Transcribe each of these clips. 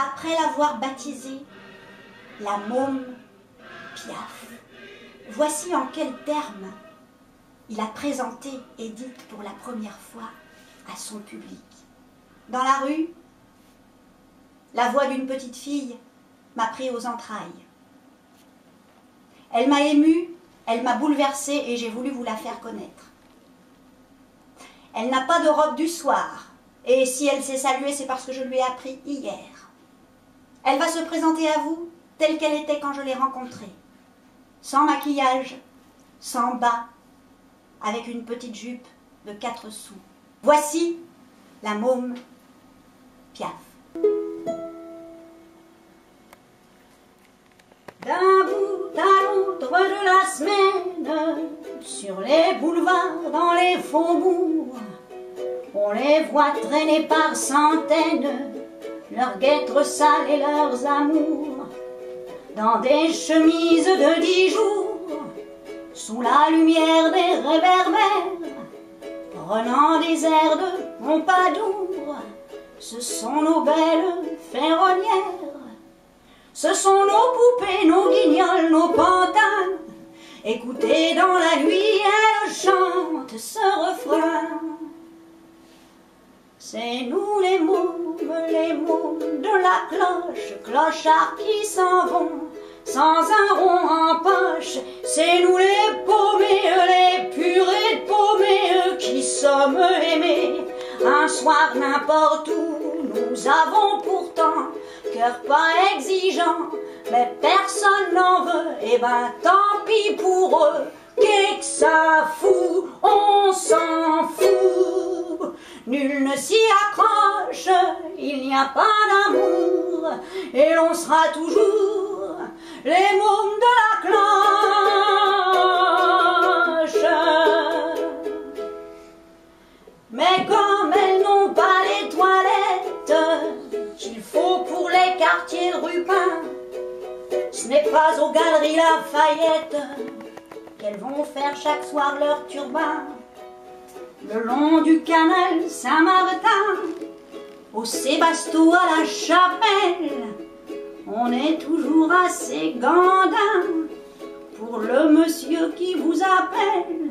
après l'avoir baptisée la môme Piaf. Voici en quels termes il a présenté Édith pour la première fois à son public. Dans la rue, la voix d'une petite fille m'a pris aux entrailles. Elle m'a émue, elle m'a bouleversée et j'ai voulu vous la faire connaître. Elle n'a pas de robe du soir et si elle s'est saluée, c'est parce que je lui ai appris hier. Elle va se présenter à vous telle qu'elle était quand je l'ai rencontrée, sans maquillage, sans bas, avec une petite jupe de 4 sous. Voici la môme Piaf. D'un bout à l'autre de la semaine, sur les boulevards, dans les faubourgs, on les voit traîner par centaines, leurs guêtres sales et leurs amours, dans des chemises de 10 jours, sous la lumière des réverbères, prenant des airs de Pompadour. Ce sont nos belles ferronnières, ce sont nos poupées, nos guignols, nos pantins. Écoutez, dans la nuit, elles chantent ce refrain. C'est nous les mômes de la cloche, clochards qui s'en vont sans un rond en poche. C'est nous les paumés, les purées de paumés qui sommes aimés. Un soir n'importe où, nous avons pourtant cœur pas exigeant, mais personne n'en veut, et ben tant pis pour eux, qu'est-ce que ça fout, on s'en fout. Nul ne s'y accroche, il n'y a pas d'amour, et l'on sera toujours les mômes de la cloche. Mais comme elles n'ont pas les toilettes qu'il faut pour les quartiers de Rupin, ce n'est pas aux Galeries Lafayette qu'elles vont faire chaque soir leur turbin. Le long du canal Saint-Martin, au Sébasto à la Chapelle, on est toujours assez gandin pour le monsieur qui vous appelle.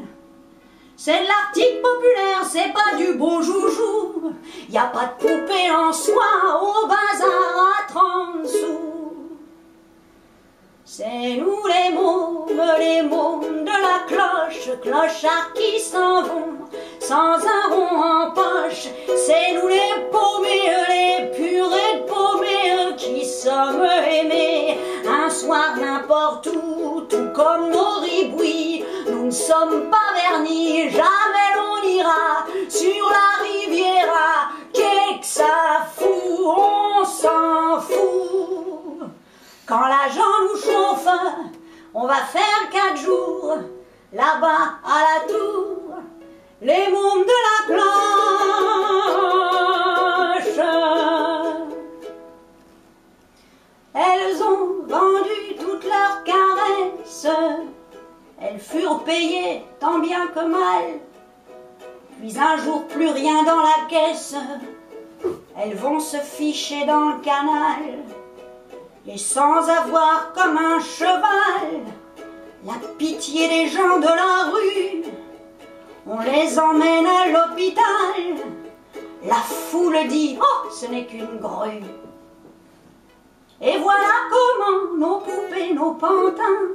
C'est de l'article populaire, c'est pas du beau joujou. Y a pas de poupée en soie au bazar à 30 sous. C'est nous les mômes de la cloche, clochards qui s'en vont sans un rond en poche. C'est nous les paumés, les purées de paumés qui sommes aimés. Un soir n'importe où, tout comme nos ribouilles, nous ne sommes pas vernis, jamais l'on ira sur la Riviera. Qu'est-ce que ça fout, on s'en fout. Quand l'agent nous chauffe, on va faire 4 jours là-bas à la tour, les mômes de la cloche. Elles ont vendu toutes leurs caresses, elles furent payées tant bien que mal. Puis un jour plus rien dans la caisse, elles vont se ficher dans le canal. Et sans avoir comme un cheval la pitié des gens de la rue, on les emmène à l'hôpital. La foule dit « Oh, ce n'est qu'une grue ». Et voilà comment nos poupées, nos pantins,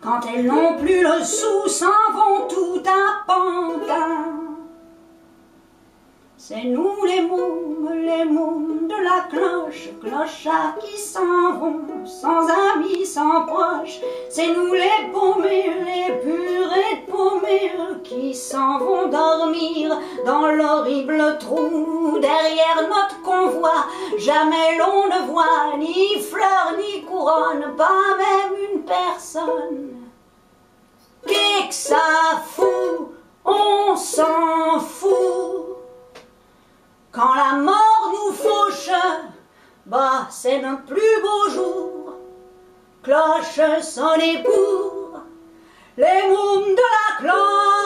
quand elles n'ont plus le sou, s'en vont tout à Pantin. C'est nous les mômes de la cloche, clochards qui s'en vont, sans amis, sans proches. C'est nous les paumés, les purées de paumés qui s'en vont dormir dans l'horrible trou. Derrière notre convoi, jamais l'on ne voit ni fleurs ni couronne, pas même une personne. Qu'est-ce que ça fout, on s'en fout. Quand la mort nous fauche, bah c'est notre plus beau jour. Cloche sonnez pour les mômes de la cloche.